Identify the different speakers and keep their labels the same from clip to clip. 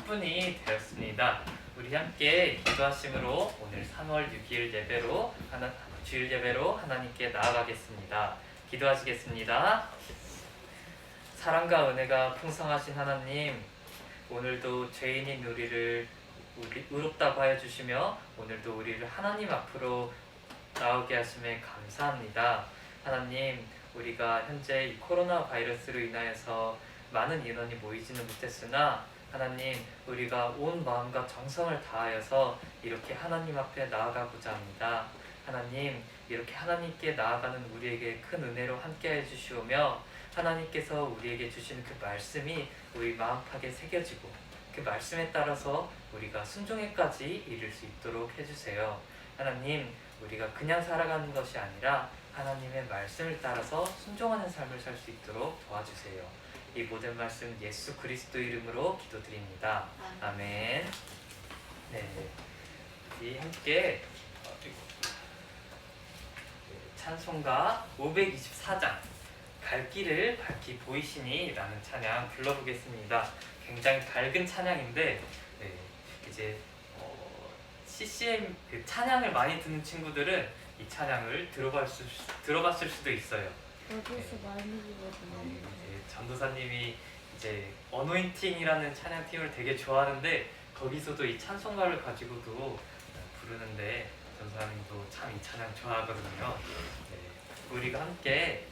Speaker 1: 10분이 되었습니다. 우리 함께 기도하심으로 오늘 3월 6일 예배로 주일 예배로 하나님께 나아가겠습니다. 기도하시겠습니다. 사랑과 은혜가 풍성하신 하나님, 오늘도 죄인인 우리를 의롭다고 하여 주시며 오늘도 우리를 하나님 앞으로 나오게 하심에 감사합니다. 하나님, 우리가 현재 이 코로나 바이러스로 인하여서 많은 인원이 모이지는 못했으나 하나님, 우리가 온 마음과 정성을 다하여서 이렇게 하나님 앞에 나아가고자 합니다. 하나님, 이렇게 하나님께 나아가는 우리에게 큰 은혜로 함께해 주시오며 하나님께서 우리에게 주시는 그 말씀이 우리 마음팍에 새겨지고 그 말씀에 따라서 우리가 순종에까지 이를 수 있도록 해주세요. 하나님, 우리가 그냥 살아가는 것이 아니라 하나님의 말씀을 따라서 순종하는 삶을 살 수 있도록 도와주세요. 이 모든 말씀 예수 그리스도 이름으로 기도드립니다. 아멘. 네, 우리 함께 찬송가 524장 갈 길을 밝히 보이시니 라는 찬양 불러보겠습니다. 굉장히 밝은 찬양인데 이제 CCM 그 찬양을 많이 듣는 친구들은 이 찬양을 들어봤을 수도 있어요.
Speaker 2: 어디서 많이 들었나?
Speaker 1: 전도사님이 이제 어노인팅이라는 찬양팀을 되게 좋아하는데 거기서도 이 찬송가를 가지고도 부르는데 전도사님도 참 이 찬양 좋아하거든요. 우리가 함께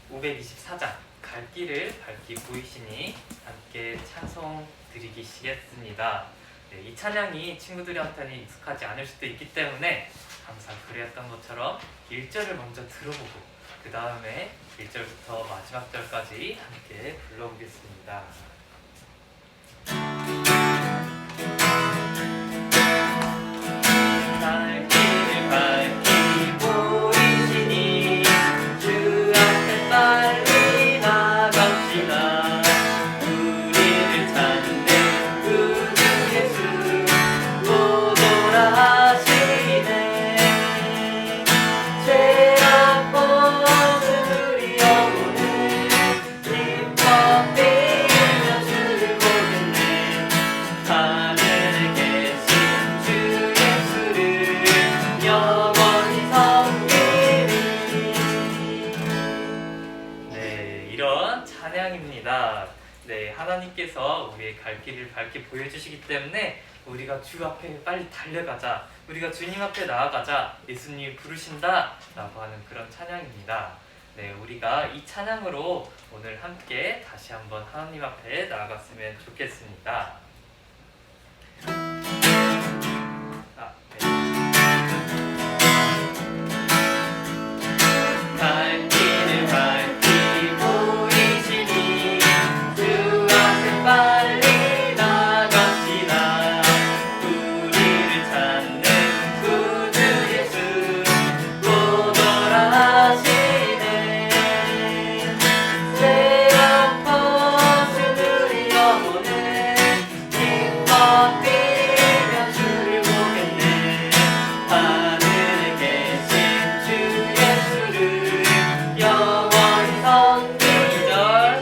Speaker 1: 524장 갈 길을 밝히 보이시니 함께 찬송 드리시겠습니다. 이 찬양이 친구들한테는 익숙하지 않을 수도 있기 때문에 항상 그랬던 것처럼 1절을 먼저 들어보고 그 다음에 1절부터 마지막 절까지 함께 불러보겠습니다. 갈 길을 밝히 보이시니 주 앞에 빨리 나갑시다. 우리를 찾는 구주 예수 또 돌아가시네. 죄악 벗은 우리 영혼을 기뻐 뛰며 주를 보겠네. 하늘에 계신 주 예수를 영원히 섬기리. 네, 이런 찬양입니다. 네, 하나님께서 우리의 갈 길을 밝게 보여주시기 때문에 우리가 주 앞에 빨리 달려가자, 우리가 주님 앞에 나아가자, 예수님이 부르신다 라고 하는 그런 찬양입니다. 네, 우리가 이 찬양으로 오늘 함께 다시 한번 하나님 앞에 나아갔으면 좋겠습니다. 갈 길을 밝히 보이시니 주 앞에 빨리 나갑시다. 우리를 찾는 구주 예수 또 돌아가시네. 죄악 벗은 우리 영혼을 기뻐 뛰며 주를 보겠네. 하늘에 계신 주 예수를 영원히 섬기절.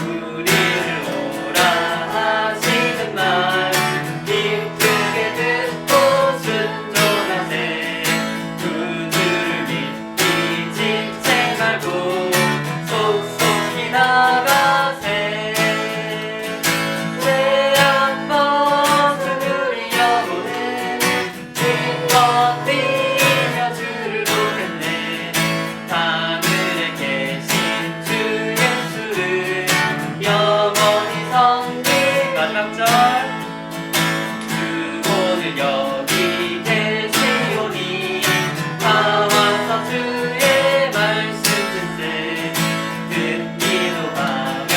Speaker 1: 우리를 오라 하시는 말 기쁘게 듣고 순종하세. 구주를 믿기 지체 말고 속속히 나가세. 죄악 벗은 우리 영혼을 기뻐 뛰며 주를 보겠네. 하늘에 계신 주 예수를 영원히 섬기. 마지막 절. 주 오늘 여기 계시오니 다 와서 주의 말씀 듣세. 듣기도 하며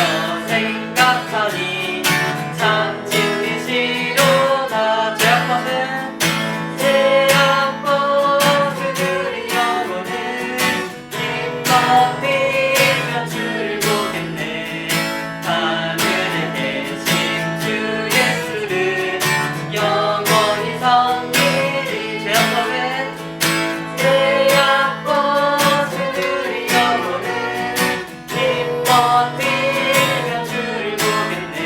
Speaker 1: 생각하니 참 진리시로다. 죄악 벗은 우리 영혼을 기뻐 뛰며 주를 보겠네. 하늘에 계신 주 예수를 영원히 섬기리. 죄악 벗은 우리 영혼을 기뻐 뛰며 주를 보겠네.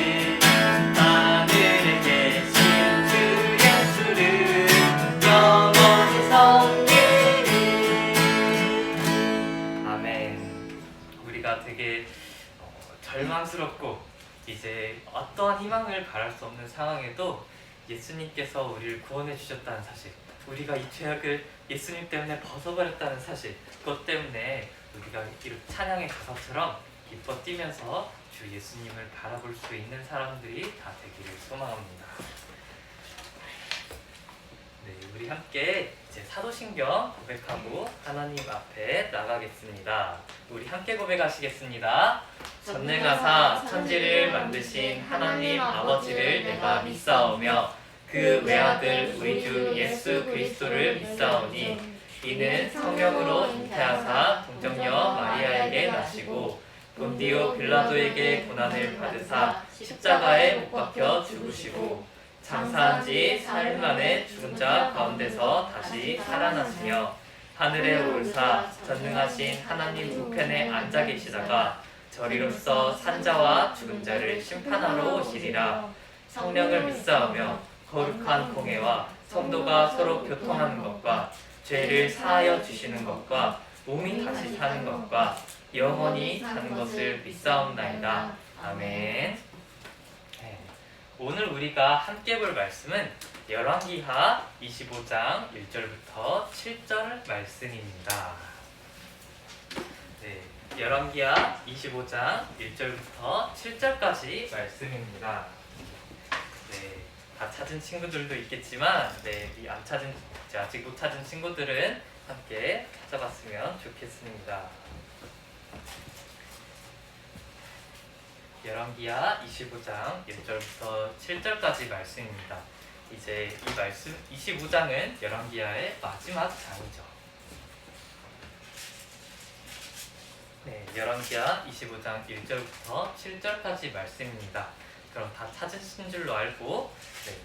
Speaker 1: 우리가 되게 절망스럽고 이제 어떠한 희망을 바랄 수 없는 상황에도 예수님께서 우리를 구원해 주셨다는 사실, 우리가 이 죄악을 예수님 때문에 벗어버렸다는 사실, 그것 때문에 우리가 이렇게 찬양의 가사처럼 기뻐 뛰면서 주 예수님을 바라볼 수 있는 사람들이 다 되기를 소망합니다. 네, 우리 함께 이제 사도신경 고백하고 하나님 앞에 나가겠습니다. 우리 함께 고백하시겠습니다. 전능하사 천지를 만드신 하나님 아버지를 내가 믿사오며 그 외아들 우리 주 예수 그리스도를 믿사오니 이는 성령으로 잉태하사 동정녀 마리아에게 나시고 본디오 빌라도에게 고난을 받으사 십자가에 못 박혀 죽으시고 장사한 지 사흘 만에 죽은 자 가운데서 다시 살아나시며 하늘에 올사 전능하신 하나님 우편에 앉아 계시다가 저리로서 산자와 죽은 자를 심판하러 오시리라. 성령을 믿사오며 거룩한 공회와 성도가 서로 교통하는 것과 죄를 사하여 주시는 것과 몸이 다시 사는 것과 영원히 사는 것을 믿사옵나이다. 아멘. 네. 오늘 우리가 함께 볼 말씀은 열왕기하 25장 1절부터 7절 말씀입니다. 네, 열왕기하 25장 1절부터 7절까지 말씀입니다. 네, 다 찾은 친구들도 있겠지만 안 찾은, 아직 못 찾은 친구들은 함께 찾아봤으면 좋겠습니다. 열왕기하 25장 1절부터 7절까지 말씀입니다. 이제 이 말씀 25장은 열왕기하의 마지막 장이죠. 네, 열왕기하 25장 1절부터 7절까지 말씀입니다. 그럼 다 찾으신 줄로 알고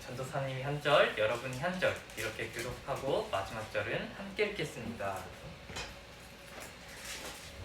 Speaker 1: 전도사님이 한 절, 여러분이 한 절 이렇게 교독하고 마지막 절은 함께 읽겠습니다.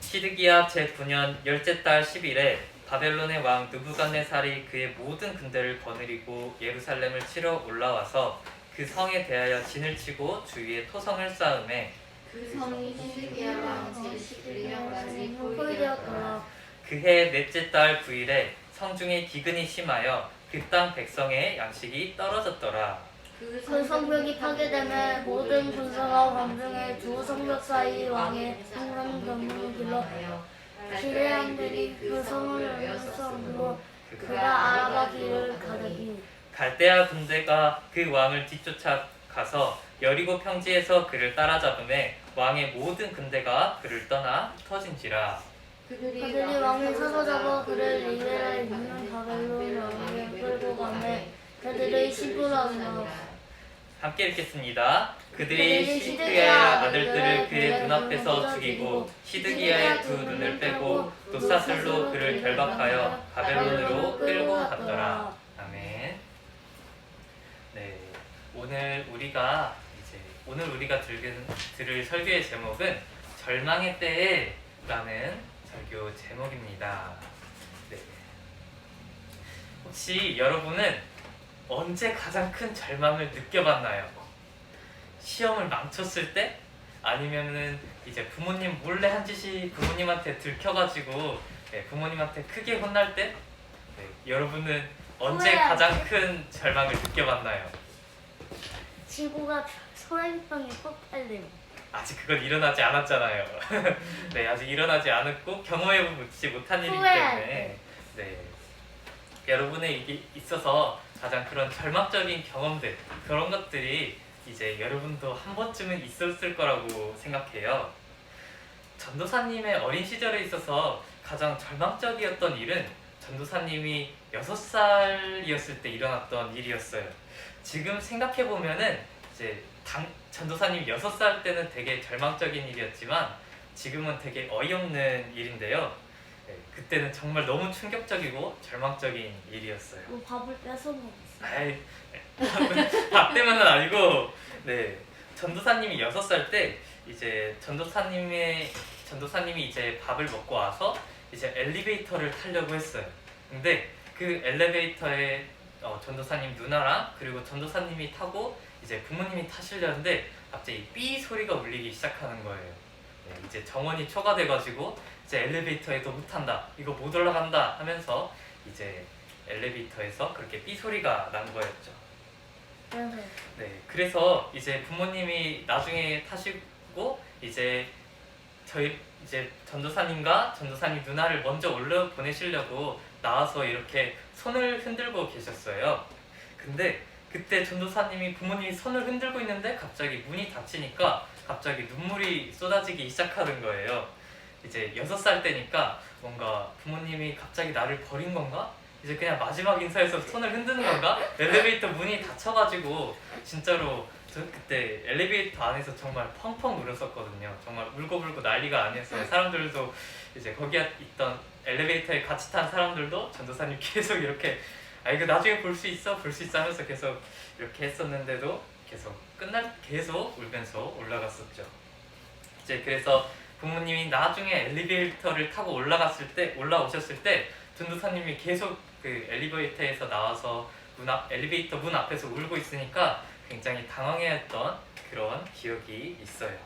Speaker 1: 시드기야 제9년 열째 달 10일에 바벨론의 왕 느부갓네살이 그의 모든 군대를 거느리고 예루살렘을 치러 올라와서 그 성에 대하여 진을 치고 주위에 토성을 쌓음에
Speaker 3: 그 성이 시드기야 왕 제11년까지 포위되었더라.
Speaker 1: 그해 넷째 달 9일에 성중에 기근이 심하여 그 땅 백성의 양식이 떨어졌더라.
Speaker 2: 그 성벽이 파괴되매 모든 군사가 광중의 두 성벽 사이 왕의 성난 경문을 길러 기레안들이 그 성을 연성으로 그가 아라바 길을 가르니
Speaker 1: 갈대아 군대가 그 왕을 뒤쫓아 가서 여리고 평지에서 그를 따라잡음에 왕의 모든 군대가 그를 떠나 흩어진지라.
Speaker 2: 그들이 왕을 사로잡아 그를 리베라에 있는 바벨론 왕에게 끌고 가매 그들의 시부라나
Speaker 1: 함께 읽겠습니다. 그들이 시드기야의 아들들을 그의 눈앞에서 죽이고 시드기야의 두 눈을 빼고 돛사슬로 그를 결박하여 바벨론으로 끌고 갔더라. 아멘. 네, 오늘 우리가 들을 설교의 제목은 절망의 때에라는 설교 제목입니다. 네. 혹시 여러분은 언제 가장 큰 절망을 느껴봤나요? 시험을 망쳤을 때? 아니면은 이제 부모님 몰래 한 짓이 부모님한테 들켜가지고 부모님한테 크게 혼날 때? 네, 여러분은 언제 가장 큰 절망을 느껴봤나요?
Speaker 2: 친구가 소래비병에 폭발됨.
Speaker 1: 아직 그건 일어나지 않았잖아요. 네, 아직 일어나지 않았고 경험해보지 못한 일이기
Speaker 2: 후회할
Speaker 1: 때문에 여러분에게 있어서 가장 그런 절망적인 경험들, 그런 것들이 이제 여러분도 한 번쯤은 있었을 거라고 생각해요. 전도사님의 어린 시절에 있어서 가장 절망적이었던 일은 전도사님이 6살이었을 때 일어났던 일이었어요. 지금 생각해보면은 이제 전도사님 6살 때는 되게 절망적인 일이었지만 지금은 되게 어이없는 일인데요. 그때는 정말 너무 충격적이고 절망적인 일이었어요.
Speaker 2: 뭐 밥을 뺏어 먹었어.
Speaker 1: 아이, 밥 때문은 아니고, 전도사님이 6살 때 이제 전도사님이 이제 밥을 먹고 와서 이제 엘리베이터를 타려고 했어요. 근데 그 엘리베이터에 전도사님 누나랑 그리고 전도사님이 타고 이제 부모님이 타시려는데 갑자기 삐 소리가 울리기 시작하는 거예요. 네, 이제 정원이 초과돼가지고 이제 엘리베이터에도 못 탄다, 이거 못 올라간다 하면서 이제 엘리베이터에서 그렇게 삐소리가 난 거였죠.
Speaker 2: 그래서
Speaker 1: 네, 그래서 이제 부모님이 나중에 타시고 이제 저희 이제 전도사님과 전도사님 누나를 먼저 올려 보내시려고 나와서 이렇게 손을 흔들고 계셨어요. 근데 그때 전도사님이 부모님이 손을 흔들고 있는데 갑자기 문이 닫히니까 갑자기 눈물이 쏟아지기 시작하는 거예요. 이제 6살 때니까 뭔가 부모님이 갑자기 나를 버린 건가? 이제 그냥 마지막 인사에서 손을 흔드는 건가? 엘리베이터 문이 닫혀가지고 진짜로 저 그때 엘리베이터 안에서 정말 펑펑 울었었거든요. 정말 울고불고 난리가 아니었어요. 사람들도 이제 거기 있던 엘리베이터에 같이 탄 사람들도 전도사님 계속 이렇게 아 이거 나중에 볼 수 있어 볼 수 있어 하면서 계속 이렇게 했었는데도 계속 울면서 올라갔었죠. 이제 그래서 부모님이 나중에 엘리베이터를 타고 올라오셨을 때 전도사님이 계속 그 엘리베이터에서 나와서 엘리베이터 문 앞에서 울고 있으니까 굉장히 당황해했던 그런 기억이 있어요.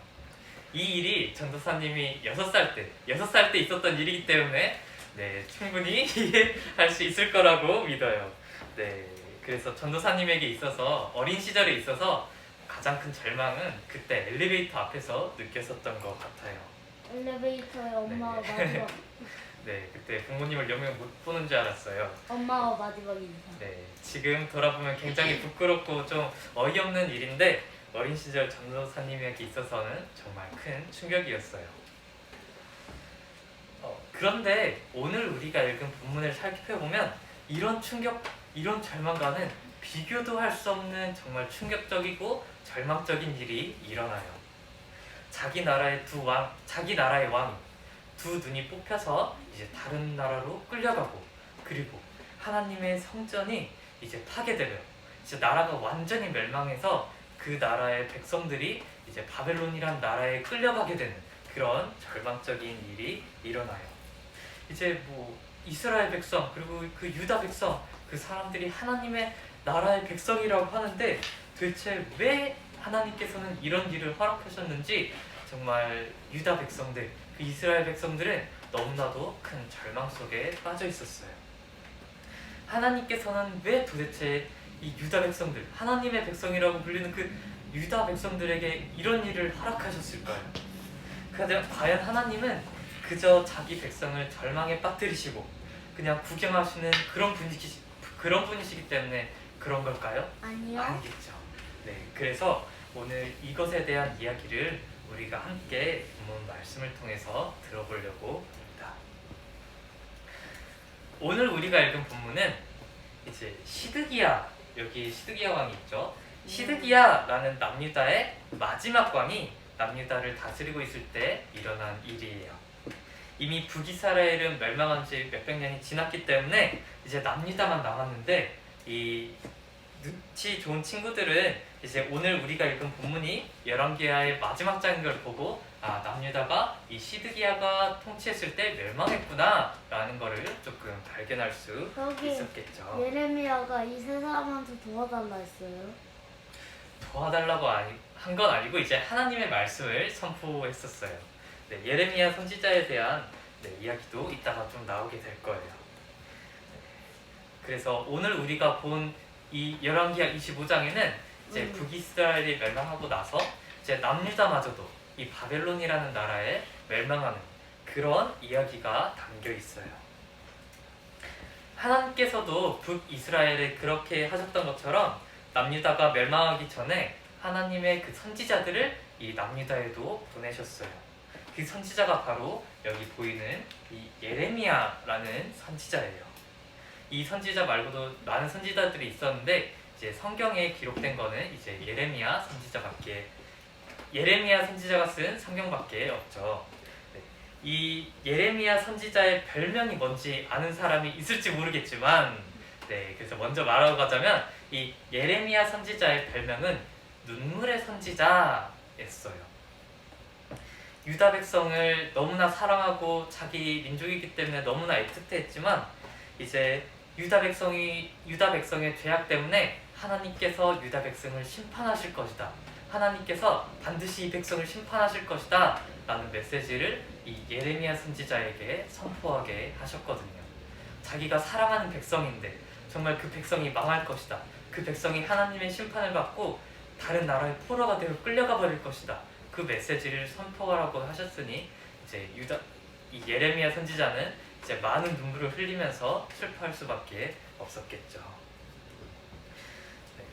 Speaker 1: 이 일이 전도사님이 6살 때 있었던 일이기 때문에 네, 충분히 이해할 수 있을 거라고 믿어요. 네, 그래서 전도사님에게 있어서 어린 시절에 있어서 가장 큰 절망은 그때 엘리베이터 앞에서 느꼈었던 것 같아요.
Speaker 2: 엘리베이터에 엄마가 마지막
Speaker 1: 네, 그때 부모님을 영영 못 보는 줄 알았어요.
Speaker 2: 엄마가 마지막 인사.
Speaker 1: 네, 지금 돌아보면 굉장히 부끄럽고 좀 어이없는 일인데 어린 시절 전도사님에게 있어서는 정말 큰 충격이었어요. 그런데 오늘 우리가 읽은 본문을 살펴보면 이런 충격, 이런 절망과는 비교도 할 수 없는 정말 충격적이고 절망적인 일이 일어나요. 자기 나라의 왕이 두 눈이 뽑혀서 이제 다른 나라로 끌려가고, 그리고 하나님의 성전이 이제 파괴되며 이제 나라가 완전히 멸망해서 그 나라의 백성들이 이제 바벨론이란 나라에 끌려가게 되는 그런 절망적인 일이 일어나요. 이제 뭐 이스라엘 백성 그리고 그 유다 백성 그 사람들이 하나님의 나라의 백성이라고 하는데 도대체 왜 하나님께서는 이런 일을 허락하셨는지 정말 유다 백성들 그 이스라엘 백성들은 너무나도 큰 절망 속에 빠져 있었어요. 하나님께서는 왜 도대체 이 유다 백성들 하나님의 백성이라고 불리는 그 유다 백성들에게 이런 일을 허락하셨을까요? 과연 하나님은 그저 자기 백성을 절망에 빠뜨리시고 그냥 구경하시는 그런 분이시기 때문에 그런 걸까요?
Speaker 2: 아니요.
Speaker 1: 아니겠죠. 네, 그래서 오늘 이것에 대한 이야기를 우리가 함께 본문 말씀을 통해서 들어보려고 합니다. 오늘 우리가 읽은 본문은 이제 여기 시드기야 왕이 있죠. 시드기야라는 남유다의 마지막 왕이 남유다를 다스리고 있을 때 일어난 일이에요. 이미 북이스라엘은 멸망한 지 몇백 년이 지났기 때문에 이제 남유다만 남았는데 이 눈치 좋은 친구들은 이제 오늘 우리가 읽은 본문이 열왕기하의 마지막 장인 걸 보고 아 남유다가 이 시드기야가 통치했을 때 멸망했구나 라는 거를 조금 발견할 수
Speaker 2: 여기
Speaker 1: 있었겠죠.
Speaker 2: 예레미야가 이 세 사람한테 도와달라 했어요.
Speaker 1: 도와달라고 한 건 아니고 이제 하나님의 말씀을 선포했었어요. 네, 예레미야 선지자에 대한 이야기도 이따가 좀 나오게 될 거예요. 그래서 오늘 우리가 본 이 열왕기하 25장에는 이제 북이스라엘이 멸망하고 나서 이제 남유다마저도 이 바벨론이라는 나라에 멸망하는 그런 이야기가 담겨 있어요. 하나님께서도 북이스라엘에 그렇게 하셨던 것처럼 남유다가 멸망하기 전에 하나님의 그 선지자들을 이 남유다에도 보내셨어요. 그 선지자가 바로 여기 보이는 이 예레미야라는 선지자예요. 이 선지자 말고도 많은 선지자들이 있었는데 이제 성경에 기록된 거는 이제 예레미야 선지자가 쓴 성경밖에 없죠. 네. 이 예레미야 선지자의 별명이 뭔지 아는 사람이 있을지 모르겠지만 그래서 먼저 말하고 가자면 이 예레미야 선지자의 별명은 눈물의 선지자였어요. 유다 백성을 너무나 사랑하고 자기 민족이기 때문에 너무나 애틋했지만 이제 유다 백성의 죄악 때문에 하나님께서 유다 백성을 심판하실 것이다. 하나님께서 반드시 이 백성을 심판하실 것이다 라는 메시지를 이 예레미야 선지자에게 선포하게 하셨거든요. 자기가 사랑하는 백성인데 정말 그 백성이 망할 것이다. 그 백성이 하나님의 심판을 받고 다른 나라의 포로가 되어 끌려가 버릴 것이다. 그 메시지를 선포하라고 하셨으니 이제 이 예레미야 선지자는 이제 많은 눈물을 흘리면서 슬퍼할 수밖에 없었겠죠. 네.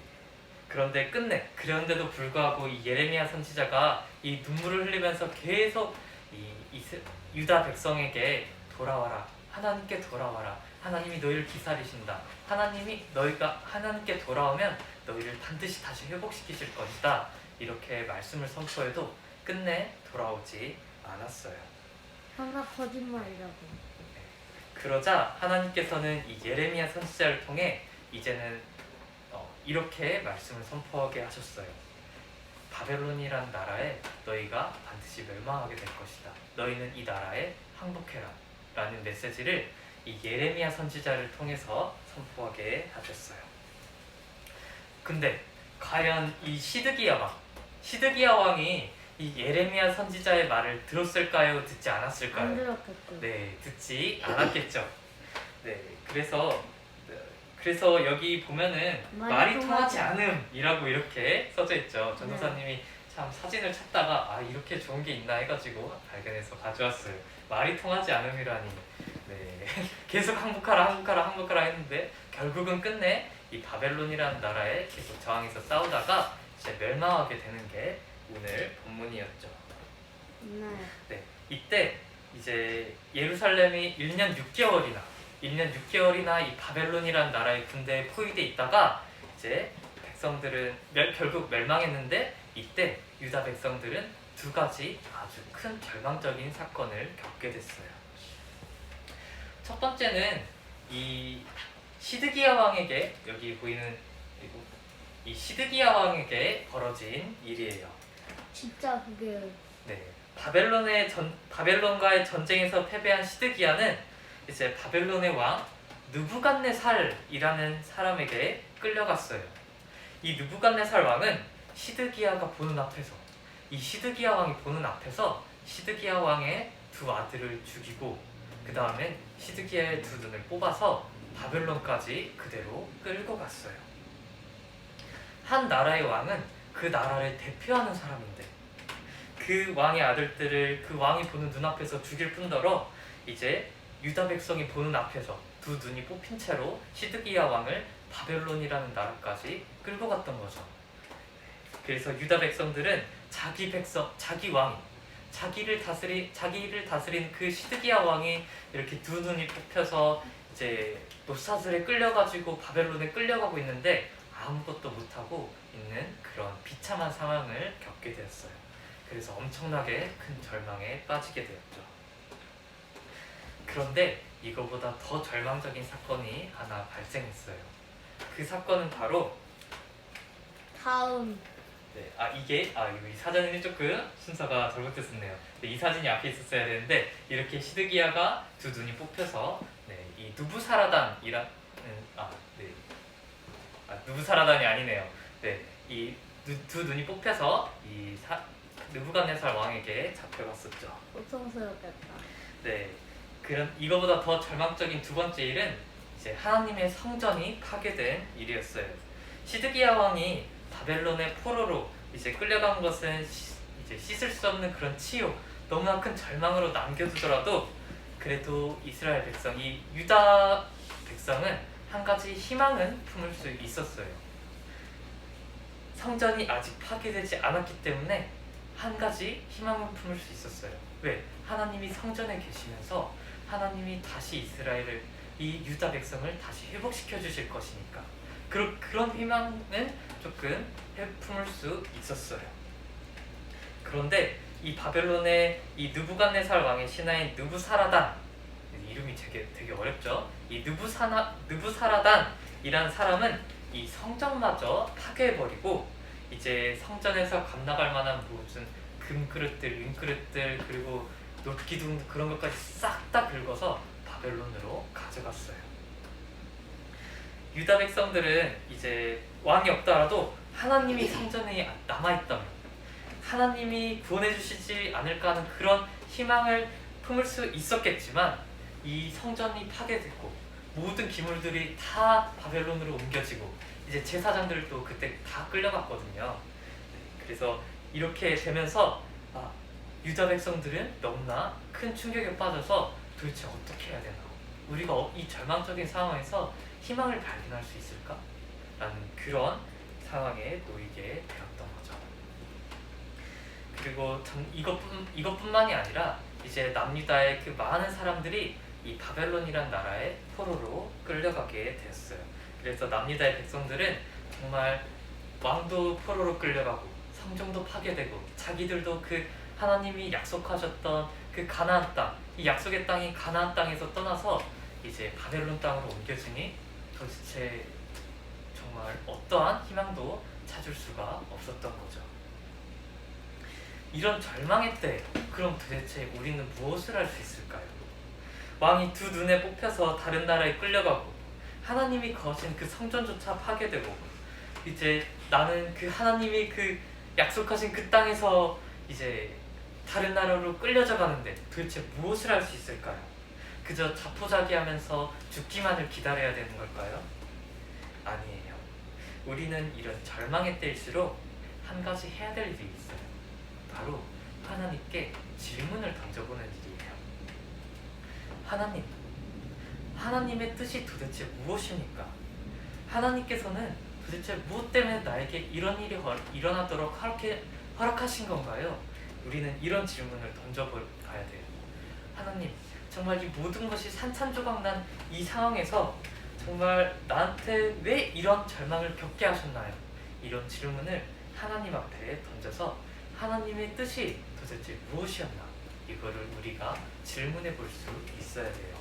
Speaker 1: 그런데도 불구하고 이 예레미야 선지자가 이 눈물을 흘리면서 계속 유다 백성에게 돌아와라. 하나님께 돌아와라. 하나님이 너희를 기다리신다. 너희가 하나님께 돌아오면 너희를 반드시 다시 회복시키실 것이다. 이렇게 말씀을 선포해도 끝내 돌아오지 않았어요.
Speaker 2: 항상 거짓말이라고.
Speaker 1: 그러자 하나님께서는 이 예레미야 선지자를 통해 이제는 이렇게 말씀을 선포하게 하셨어요. 바벨론이란 나라에 너희가 반드시 멸망하게 될 것이다. 너희는 이 나라에 항복해라. 라는 메시지를 이 예레미야 선지자를 통해서 선포하게 하셨어요. 근데 과연 이 시드기야 왕이 이 예레미야 선지자의 말을 들었을까요? 듣지 않았을까요?
Speaker 2: 안 들었겠죠.
Speaker 1: 네, 듣지 않았겠죠. 네, 그래서 여기 보면은 말이 통하지 않음이라고 이렇게 써져 있죠. 전도사님이 참 사진을 찾다가 이렇게 좋은 게 있나 해가지고 발견해서 가져왔어요. 말이 통하지 않음이라니. 네, 계속 항복하라 했는데 결국은 끝내 이 바벨론이라는 나라에 계속 저항해서 싸우다가 이제 멸망하게 되는 게 오늘 본문이었죠. 네, 이때 이제 예루살렘이 1년 6개월이나 이 바벨론이라는 나라의 군대에 포위돼 있다가 이제 백성들은 결국 멸망했는데 이때 유다 백성들은 두 가지 아주 큰 절망적인 사건을 겪게 됐어요. 첫 번째는 이 시드기야 왕에게 여기 보이는 이 시드기야 왕에게 벌어진 일이에요.
Speaker 2: 진짜 그게
Speaker 1: 네, 바벨론과의 전쟁에서 패배한 시드기야는 이제 바벨론의 왕 느부갓네살이라는 사람에게 끌려갔어요. 이 느부갓네살 왕은 시드기야가 보는 앞에서 시드기야 왕의 두 아들을 죽이고 그 다음에 시드기야의 두 눈을 뽑아서 바벨론까지 그대로 끌고 갔어요. 한 나라의 왕은 그 나라를 대표하는 사람인데 그 왕의 아들들을 그 왕이 보는 눈앞에서 죽일 뿐더러 이제 유다 백성이 보는 앞에서 두 눈이 뽑힌 채로 시드기야 왕을 바벨론이라는 나라까지 끌고 갔던 거죠. 그래서 유다 백성들은 자기를 다스린 그 시드기야 왕이 이렇게 두 눈이 뽑혀서 이제 노사슬에 끌려가지고 바벨론에 끌려가고 있는데 아무것도 못하고 있는 그런 비참한 상황을 겪게 되었어요. 그래서 엄청나게 큰 절망에 빠지게 되었죠. 그런데 이거보다 더 절망적인 사건이 하나 발생했어요. 그 사건은 바로
Speaker 2: 다음
Speaker 1: 이 사진이 조금 순서가 잘못됐었네요. 이 사진이 앞에 있었어야 되는데 이렇게 시드기야가 두 눈이 뽑혀서 이 누부사라단이라는 누부사라단이 아니네요. 이 두 눈이 뽑혀서 이 느부갓네살 왕에게 잡혀갔었죠.
Speaker 2: 고통스럽겠다.
Speaker 1: 네, 이거보다 더 절망적인 두 번째 일은 이제 하나님의 성전이 파괴된 일이었어요. 시드기야 왕이 바벨론의 포로로 이제 끌려간 것은 이제 씻을 수 없는 그런 치욕, 너무나 큰 절망으로 남겨두더라도 그래도 이스라엘 백성, 이 유다 백성은 한 가지 희망은 품을 수 있었어요. 성전이 아직 파괴되지 않았기 때문에 한 가지 희망을 품을 수 있었어요. 왜? 하나님이 성전에 계시면서 하나님이 다시 이 유다 백성을 다시 회복시켜 주실 것이니까 그런 희망은 조금 품을 수 있었어요. 그런데 이 바벨론의 이 느부갓네살 왕의 신하인 느부사라단, 이름이 되게 어렵죠. 이 느부사라단이란 사람은 이 성전마저 파괴해버리고 이제 성전에서 감나갈 만한 무슨 금그릇들, 은그릇들 그리고 놋기둥 그런 것까지 싹 다 긁어서 바벨론으로 가져갔어요. 유다 백성들은 이제 왕이 없더라도 하나님이 성전에 남아있다면 하나님이 구원해 주시지 않을까 하는 그런 희망을 품을 수 있었겠지만 이 성전이 파괴됐고 모든 기물들이 다 바벨론으로 옮겨지고 이제 제사장들도 그때 다 끌려갔거든요. 그래서 이렇게 되면서 유다 백성들은 너무나 큰 충격에 빠져서 도대체 어떻게 해야 되나, 우리가 이 절망적인 상황에서 희망을 발견할 수 있을까? 라는 그런 상황에 놓이게 되었던 거죠. 그리고 이것뿐만이 아니라 이제 남유다의 그 많은 사람들이 이 바벨론이란 나라의 포로로 끌려가게 되었어요. 그래서 남유다의 백성들은 정말 왕도 포로로 끌려가고 성전도 파괴되고 자기들도 그 하나님이 약속하셨던 그 가나안 땅, 이 약속의 땅이 가나안 땅에서 떠나서 이제 바벨론 땅으로 옮겨지니 도대체 정말 어떠한 희망도 찾을 수가 없었던 거죠. 이런 절망의 때 그럼 도대체 우리는 무엇을 할 수 있을까요? 왕이 두 눈에 뽑혀서 다른 나라에 끌려가고 하나님이 거하신 그 성전조차 파괴되고 이제 나는 그 하나님이 그 약속하신 그 땅에서 이제 다른 나라로 끌려져 가는데 도대체 무엇을 할 수 있을까요? 그저 자포자기하면서 죽기만을 기다려야 되는 걸까요? 아니에요. 우리는 이런 절망의 때일수록 한 가지 해야 될 일이 있어요. 바로 하나님께 질문을 던져보는 일이에요. 하나님, 하나님의 뜻이 도대체 무엇입니까? 하나님께서는 도대체 무엇 때문에 나에게 이런 일이 일어나도록 허락하신 건가요? 우리는 이런 질문을 던져봐야 돼요. 하나님, 정말 이 모든 것이 산산조각난 이 상황에서 정말 나한테 왜 이런 절망을 겪게 하셨나요? 이런 질문을 하나님 앞에 던져서 하나님의 뜻이 도대체 무엇이었나? 이거를 우리가 질문해 볼 수 있어야 돼요.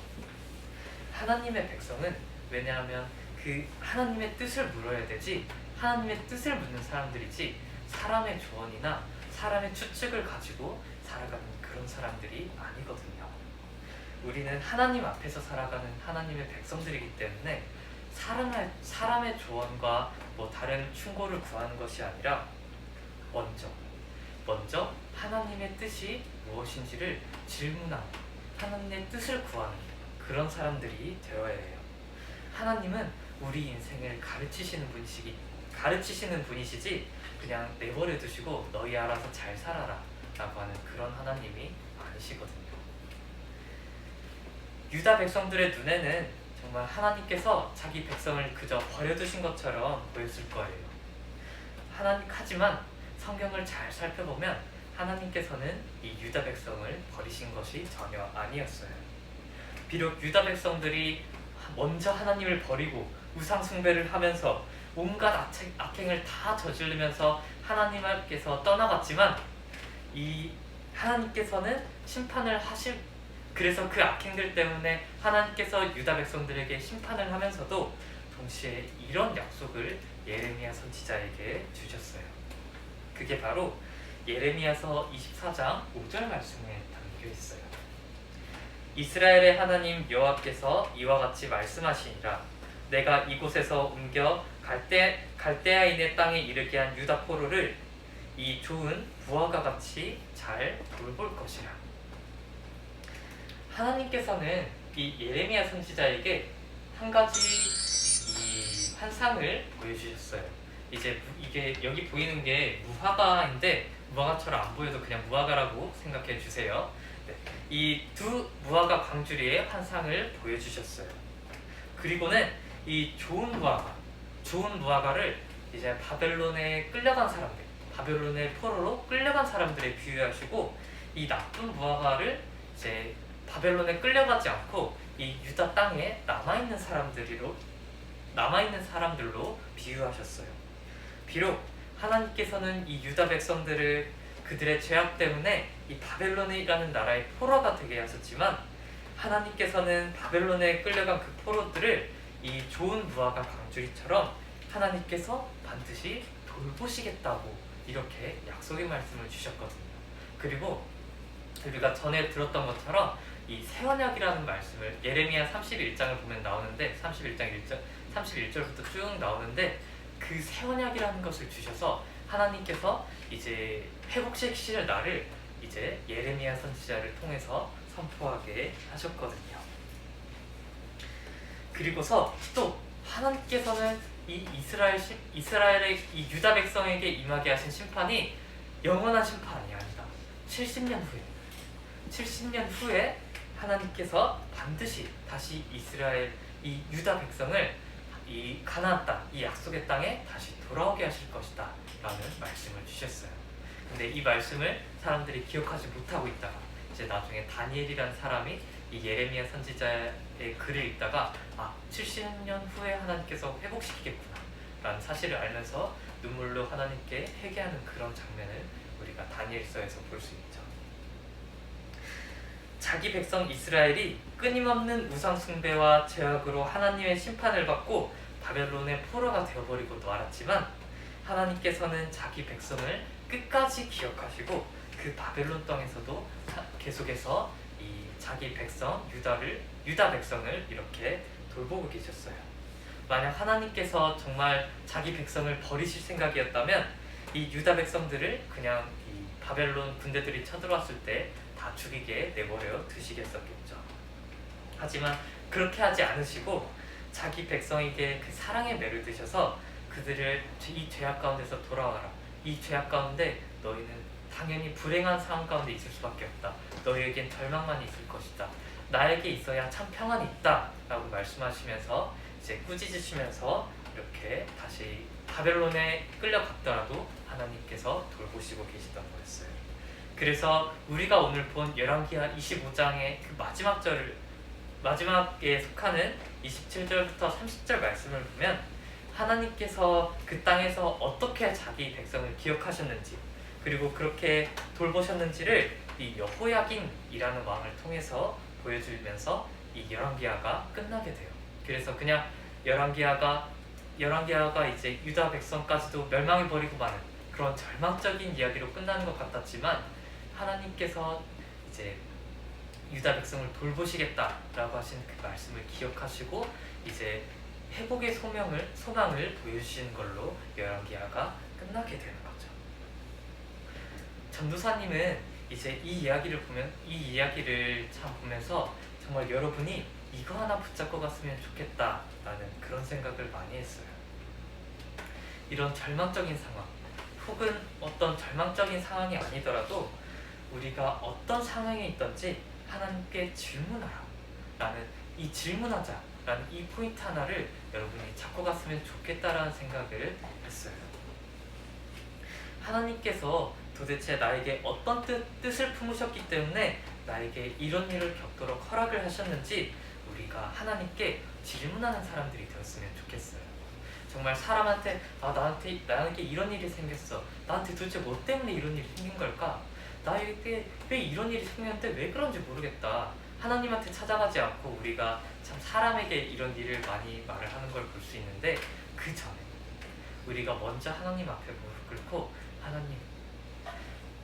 Speaker 1: 하나님의 백성은 왜냐하면 그 하나님의 뜻을 물어야 되지 하나님의 뜻을 묻는 사람들이지 사람의 조언이나 사람의 추측을 가지고 살아가는 그런 사람들이 아니거든요. 우리는 하나님 앞에서 살아가는 하나님의 백성들이기 때문에 사람의 조언과 다른 충고를 구하는 것이 아니라 먼저 하나님의 뜻이 무엇인지를 질문하고 하나님의 뜻을 구하는 그런 사람들이 되어야 해요. 하나님은 우리 인생을 가르치시는 분이시지 그냥 내버려 두시고 너희 알아서 잘 살아라 라고 하는 그런 하나님이 아니시거든요. 유다 백성들의 눈에는 정말 하나님께서 자기 백성을 그저 버려두신 것처럼 보였을 거예요. 하지만 성경을 잘 살펴보면 하나님께서는 이 유다 백성을 버리신 것이 전혀 아니었어요. 비록 유다 백성들이 먼저 하나님을 버리고 우상 숭배를 하면서 온갖 악행을 다 저지르면서 하나님께서 떠나갔지만 이 하나님께서는 심판을 그래서 그 악행들 때문에 하나님께서 유다 백성들에게 심판을 하면서도 동시에 이런 약속을 예레미야 선지자에게 주셨어요. 그게 바로 예레미야서 24장 5절 말씀에 담겨 있어요. 이스라엘의 하나님 여호와께서 이와 같이 말씀하시니라. 내가 이곳에서 옮겨 갈대아인의 땅에 이르게 한 유다 포로를 이 좋은 부하가 같이 잘 돌볼 것이라. 하나님께서는 이 예레미야 선지자에게 한 가지 이 환상을 보여주셨어요. 이게 여기 보이는 게 무화과인데 무화과처럼 안 보여도 그냥 무화과라고 생각해 주세요. 네. 이 두 무화과 광주리의 환상을 보여주셨어요. 그리고는 이 좋은 무화과를 이제 바벨론에 끌려간 사람들, 바벨론의 포로로 끌려간 사람들에 비유하시고 이 나쁜 무화과를 이제 바벨론에 끌려가지 않고 이 유다 땅에 남아있는 사람들로 비유하셨어요. 비록 하나님께서는 이 유다 백성들을 그들의 죄악 때문에 이 바벨론이라는 나라의 포로가 되게 하셨지만 하나님께서는 바벨론에 끌려간 그 포로들을 이 좋은 무화과 광주리처럼 하나님께서 반드시 돌보시겠다고 이렇게 약속의 말씀을 주셨거든요. 그리고 우리가 전에 들었던 것처럼 이 새 언약이라는 말씀을 예레미야 31장을 보면 나오는데 31장 31절부터 쭉 나오는데 그 새 언약이라는 것을 주셔서 하나님께서 이제 회복시키실 날을 이제 예레미야 선지자를 통해서 선포하게 하셨거든요. 그리고서 또 하나님께서는 이 이스라엘의 이 유다 백성에게 임하게 하신 심판이 영원한 심판이 아니다. 70년 후에 하나님께서 반드시 다시 이스라엘 이 유다 백성을 이 가나안 땅, 이 약속의 땅에 다시 돌아오게 하실 것이다 라는 말씀을 주셨어요. 근데 이 말씀을 사람들이 기억하지 못하고 있다가 이제 나중에 다니엘이라는 사람이 이 예레미야 선지자의 글을 읽다가 70년 후에 하나님께서 회복시키겠구나 라는 사실을 알면서 눈물로 하나님께 회개하는 그런 장면을 우리가 다니엘서에서 볼 수 있죠. 자기 백성 이스라엘이 끊임없는 우상 숭배와 죄악으로 하나님의 심판을 받고 바벨론의 포로가 되어버리고도 알았지만 하나님께서는 자기 백성을 끝까지 기억하시고 그 바벨론 땅에서도 계속해서 이 자기 백성 유다 백성을 이렇게 돌보고 계셨어요. 만약 하나님께서 정말 자기 백성을 버리실 생각이었다면 이 유다 백성들을 그냥 이 바벨론 군대들이 쳐들어왔을 때 다 죽이게 내버려 두시겠었겠죠. 하지만 그렇게 하지 않으시고 자기 백성에게 그 사랑의 매를 드셔서 그들을 이 죄악 가운데서 돌아와라. 이 죄악 가운데 너희는 당연히 불행한 상황 가운데 있을 수밖에 없다. 너희에겐 절망만 있을 것이다. 나에게 있어야 참 평안이 있다 라고 말씀하시면서 이제 꾸짖으시면서 이렇게 다시 바벨론에 끌려갔더라도 하나님께서 돌보시고 계시던 거였어요. 그래서 우리가 오늘 본 열왕기하 25장의 그 마지막에 속하는 27절부터 30절 말씀을 보면 하나님께서 그 땅에서 어떻게 자기 백성을 기억하셨는지 그리고 그렇게 돌보셨는지를 이 여호야긴이라는 왕을 통해서 보여주면서 이 열왕기하가 끝나게 돼요. 그래서 그냥 열왕기하가 이제 유다 백성까지도 멸망해버리고 마는 그런 절망적인 이야기로 끝나는 것 같았지만 하나님께서 이제 유다 백성을 돌보시겠다라고 하신 그 말씀을 기억하시고 이제 회복의 소망을 보여주시는 걸로 열왕기하가 끝나게 되는 거죠. 전도사님은 이제 이 이야기를 참 보면서 정말 여러분이 이거 하나 붙잡고 갔으면 좋겠다라는 그런 생각을 많이 했어요. 이런 절망적인 상황 혹은 어떤 절망적인 상황이 아니더라도 우리가 어떤 상황에 있든지 하나님께 질문하라 라는 이 질문하자 라는 이 포인트 하나를 여러분이 잡고 갔으면 좋겠다라는 생각을 했어요. 하나님께서 도대체 나에게 어떤 뜻을 품으셨기 때문에 나에게 이런 일을 겪도록 허락을 하셨는지 우리가 하나님께 질문하는 사람들이 되었으면 좋겠어요. 정말 사람한테 나한테 이런 일이 생겼어. 나한테 도대체 뭐 때문에 이런 일이 생긴 걸까? 나에게 왜 이런 일이 생겼는데 왜 그런지 모르겠다. 하나님한테 찾아가지 않고 우리가 참 사람에게 이런 일을 많이 말을 하는 걸 볼 수 있는데 그 전에 우리가 먼저 하나님 앞에 무릎 꿇고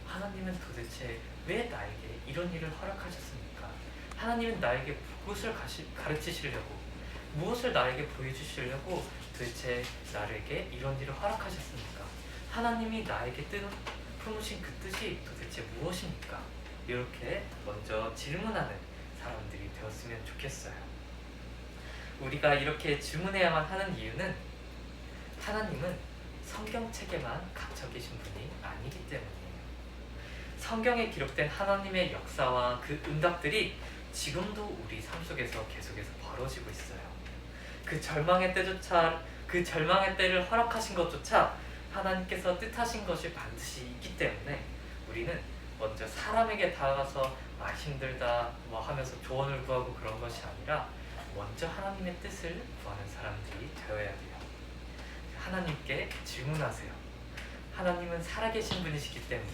Speaker 1: 하나님은 도대체 왜 나에게 이런 일을 허락하셨습니까? 하나님은 나에게 무엇을 가르치시려고 무엇을 나에게 보여주시려고 도대체 나에게 이런 일을 허락하셨습니까? 하나님이 나에게 품으신 그 뜻이 도대체 무엇입니까? 이렇게 먼저 질문하는 사람들이 되었으면 좋겠어요. 우리가 이렇게 질문해야만 하는 이유는 하나님은 성경책에만 갇혀 계신 분이 아니기 때문이에요. 성경에 기록된 하나님의 역사와 그 응답들이 지금도 우리 삶 속에서 계속해서 벌어지고 있어요. 그 절망의 때를 허락하신 것조차 하나님께서 뜻하신 것이 반드시 있기 때문에 우리는 먼저 사람에게 다가가서 힘들다 하면서 조언을 구하고 그런 것이 아니라 먼저 하나님의 뜻을 구하는 사람들이 되어야 돼요. 하나님께 질문하세요. 하나님은 살아계신 분이시기 때문에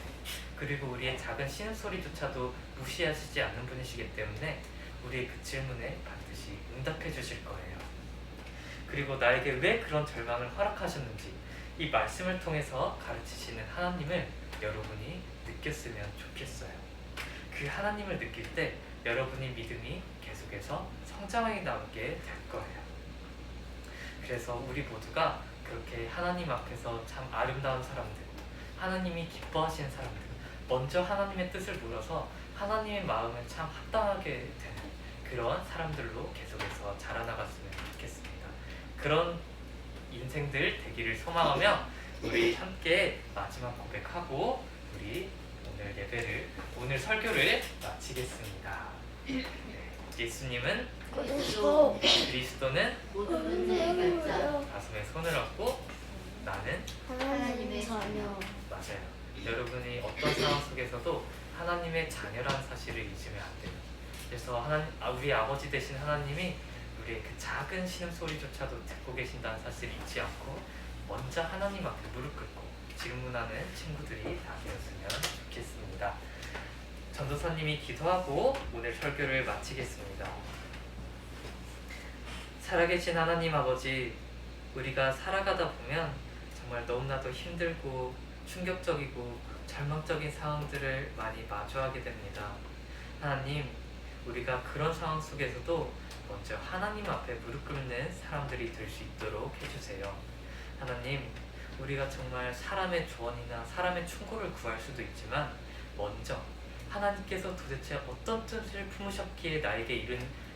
Speaker 1: 그리고 우리의 작은 신음소리조차도 무시하시지 않는 분이시기 때문에 우리의 그 질문에 반드시 응답해 주실 거예요. 그리고 나에게 왜 그런 절망을 허락하셨는지 이 말씀을 통해서 가르치시는 하나님을 여러분이 느꼈으면 좋겠어요. 그 하나님을 느낄 때 여러분의 믿음이 계속해서 성장해 나오게 될 거예요. 그래서 우리 모두가 그렇게 하나님 앞에서 참 아름다운 사람들 하나님이 기뻐하시는 사람들, 먼저 하나님의 뜻을 물어서 하나님의 마음을 참 합당하게 되는 그런 사람들로 계속해서 자라나갔으면 좋겠습니다. 그런 인생들 되기를 소망하며 우리 함께 마지막 고백하고 우리 오늘 설교를 마치겠습니다. 네, 예수님은 그리스도는
Speaker 3: 모든 문제의 결정.
Speaker 1: 가슴에 손을 얹고 나는
Speaker 2: 하나님의 자녀.
Speaker 1: 맞아요. 여러분이 어떤 상황 속에서도 하나님의 자녀라는 사실을 잊으면 안 돼요. 그래서 우리 아버지 되신 하나님이 우리의 그 작은 신음소리조차도 듣고 계신다는 사실을 잊지 않고 먼저 하나님 앞에 무릎 꿇고 질문하는 친구들이 다 되었으면 좋겠습니다. 전도사님이 기도하고 오늘 설교를 마치겠습니다. 살아계신 하나님 아버지, 우리가 살아가다 보면 정말 너무나도 힘들고 충격적이고 절망적인 상황들을 많이 마주하게 됩니다. 하나님, 우리가 그런 상황 속에서도 먼저 하나님 앞에 무릎 꿇는 사람들이 될 수 있도록 해주세요. 하나님, 우리가 정말 사람의 조언이나 사람의 충고를 구할 수도 있지만 먼저 하나님께서 도대체 어떤 뜻을 품으셨기에 나에게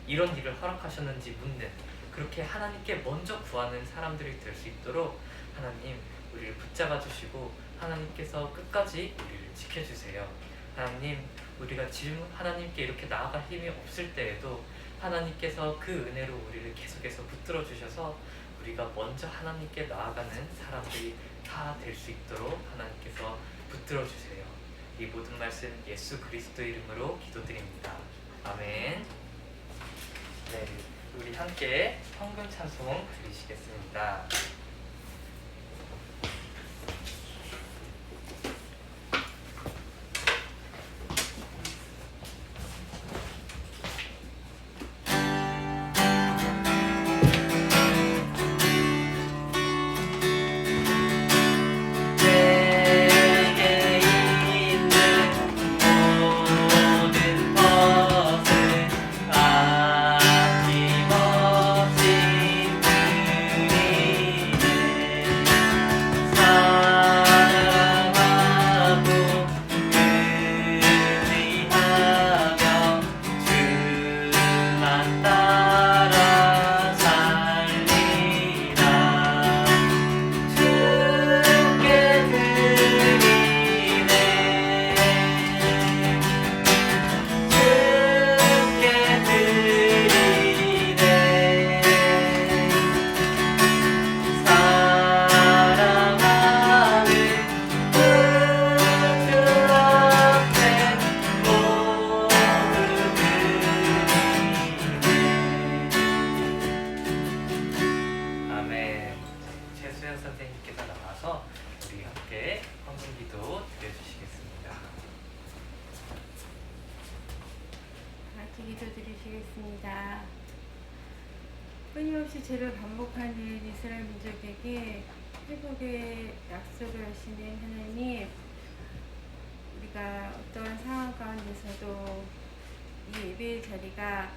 Speaker 1: 이런 일을 허락하셨는지 묻는, 그렇게 하나님께 먼저 구하는 사람들이 될 수 있도록 하나님, 우리를 붙잡아 주시고 하나님께서 끝까지 우리를 지켜주세요. 하나님, 우리가 하나님께 이렇게 나아갈 힘이 없을 때에도 하나님께서 그 은혜로 우리를 계속해서 붙들어 주셔서 우리가 먼저 하나님께 나아가는 사람들이 다 될 수 있도록 하나님께서 붙들어 주세요. 이 모든 말씀 예수 그리스도 이름으로 기도드립니다. 아멘. 네, 우리 함께 헌금 찬송 드리시겠습니다.
Speaker 4: 기도드리시겠습니다. 끊임없이 죄를 반복하는 이스라엘 민족에게 회복의 약속을 하시는 하나님, 우리가 어떠한 상황 가운데서도 이 예배의 자리가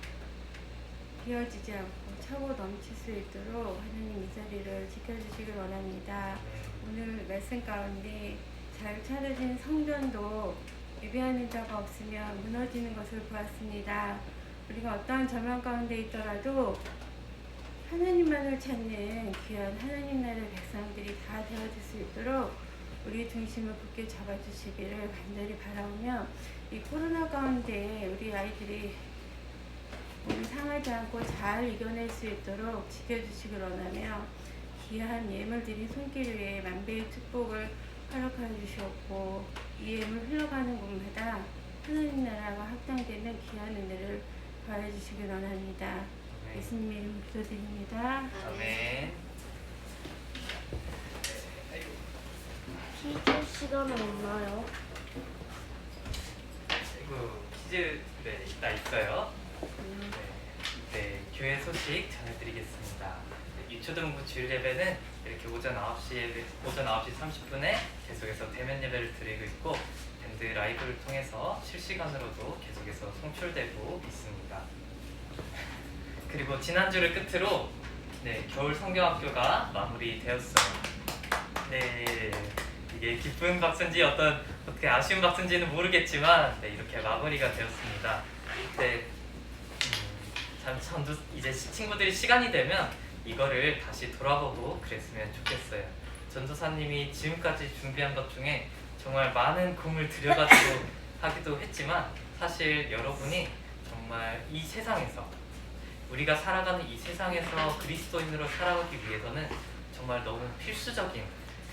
Speaker 4: 비어지지 않고 차고 넘칠 수 있도록 하나님 이 자리를 지켜주시길 원합니다. 오늘 말씀 가운데 잘 차려진 성전도 예배하는 자가 없으면 무너지는 것을 보았습니다. 우리가 어떠한 절망 가운데 있더라도 하나님만을 찾는 귀한 하나님 나라의 백성들이 다 되어질 수 있도록 우리 중심을 굳게 잡아주시기를 간절히 바라오며, 이 코로나 가운데 우리 아이들이 몸이 상하지 않고 잘 이겨낼 수 있도록 지켜주시길 원하며, 귀한 예물 드린 손길 위에 만배의 축복을 허락하여 주시옵고, 이 예물 흘러가는 곳마다 하나님 나라가 확장되는 귀한 은혜를 더해 주시길 원합니다. 예수님의 이름으로 기도드립니다.
Speaker 1: 아멘.
Speaker 2: 퀴즈 시간은 없나요?
Speaker 1: 그리고 퀴즈 다 있어요. 네, 교회 소식 전해드리겠습니다. 유초등부 주일 예배는 이렇게 오전 9시 30분에 계속해서 대면 예배를 드리고 있고, 밴드 라이브를 통해서 실시간으로도 계속해서 송출되고 있습니다. 그리고 지난주를 끝으로 겨울 성경학교가 마무리되었어요. 네, 이게 기쁜 박수인지 어떻게 아쉬운 박수인지는 모르겠지만 네, 이렇게 마무리가 되었습니다. 네, 참 전도 이제 친구들이 시간이 되면 이거를 다시 돌아보고 그랬으면 좋겠어요. 전도사님이 지금까지 준비한 것 중에 정말 많은 공을 들여가지고 하기도 했지만 사실 여러분이 정말 이 세상에서 우리가 살아가는 이 세상에서 그리스도인으로 살아가기 위해서는 정말 너무 필수적인